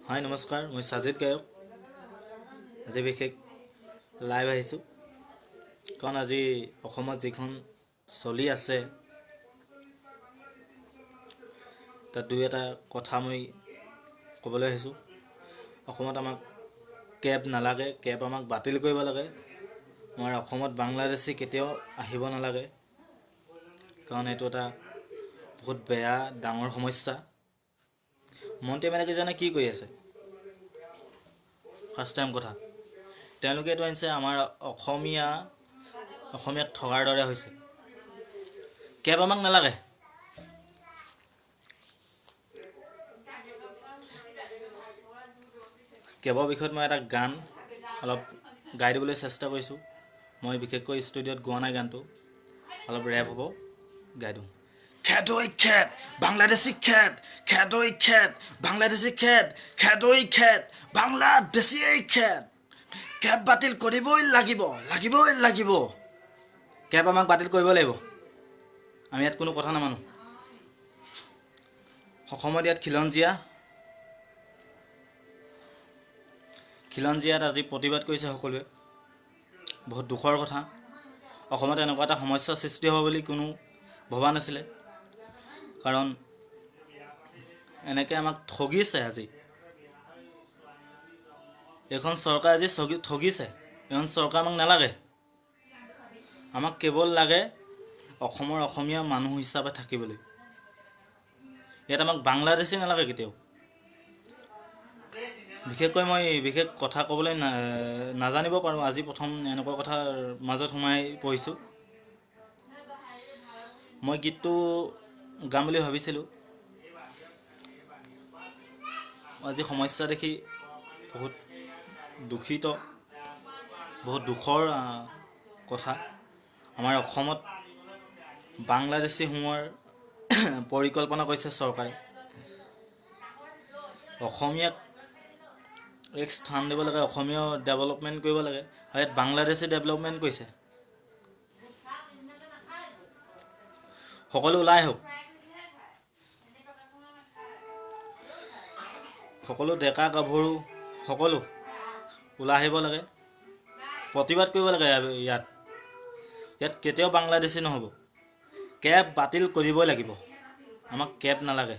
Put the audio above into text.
হাই নমস্কাৰ, মই সাজিদ গায়ক। আজি বিশেষ লাইভ আহিছোঁ কাৰণ আজি অসমত যিখন চলি আছে তাত দুই এটা কথা মই ক'বলৈ আহিছোঁ। অসমত আমাক কেব নালাগে, কেব আমাক বাতিল কৰিব লাগে। আমাৰ অসমত বাংলাদেশী কেতিয়াও আহিব নালাগে কাৰণ এইটো এটা বহুত বেয়া ডাঙৰ সমস্যা। মন্ত্ৰী মেনেকেইজনে কি কৰি আছে? ফাৰ্ষ্ট টাইম কথা, তেওঁলোকে এইটো আনিছে আমাৰ অসমীয়াক ঠগাৰ দৰে হৈছে। কেব আমাক নালাগে। কেবৰ বিষয়ত মই এটা গান অলপ গাই দিবলৈ চেষ্টা কৰিছোঁ। মই বিশেষকৈ ষ্টুডিঅ'ত গোৱা নাই, গানটো অলপ ৰেপ হ'ব, গাই দিওঁ। খেদৈ খেদ বাংলাদেশী খেদ, খেদৈ খেদ বাংলাদেশী খেদ, খেদৈ খেদ বাংলাদেশী খেদ। কেব বাতিল কৰিবই লাগিব। কেব আমাক বাতিল কৰিব লাগিব। আমি ইয়াত কোনো কথা নামানো। অসমত ইয়াত খিলঞ্জীয়াত আজি প্ৰতিবাদ কৰিছে সকলোৱে। বহুত দুখৰ কথা। অসমত এনেকুৱা এটা সমস্যাৰ সৃষ্টি হ'ব বুলি কোনো ভবা নাছিলে, কাৰণ এনেকৈ আমাক ঠগিছে। আজি এইখন চৰকাৰ ঠগিছে। এইখন চৰকাৰ আমাক নালাগে। আমাক কেৱল লাগে অসমীয়া মানুহ হিচাপে থাকিবলৈ। ইয়াত আমাক বাংলাদেশী নালাগে কেতিয়াও। বিশেষকৈ মই বিশেষ কথা ক'বলৈ নাজানিব পাৰোঁ। আজি প্ৰথম এনেকুৱা কথাৰ মাজত সোমাই পৰিছোঁ। মই গীতটো গাম বুলি ভাবিছিলোঁ। আজি সমস্যা দেখি বহুত দুখিত, বহুত দুখৰ কথা। আমাৰ অসমত বাংলাদেশী সোমোৱাৰ পৰিকল্পনা কৰিছে চৰকাৰে। অসমীয়াক এক স্থান দিব লাগে, অসমীয়া ডেভেলপমেণ্ট কৰিব লাগে, আৰু ইয়াত বাংলাদেশী ডেভেলপমেণ্ট কৰিছে। সকলো ওলাই আহক, সকলো ডেকা গাভৰু সকলো ওলাই আহিব লাগে, প্ৰতিবাদ কৰিব লাগে। ইয়াত কেতিয়াও বাংলাদেশী নহ'ব। কেব বাতিল কৰিবই লাগিব। আমাক কেব নালাগে।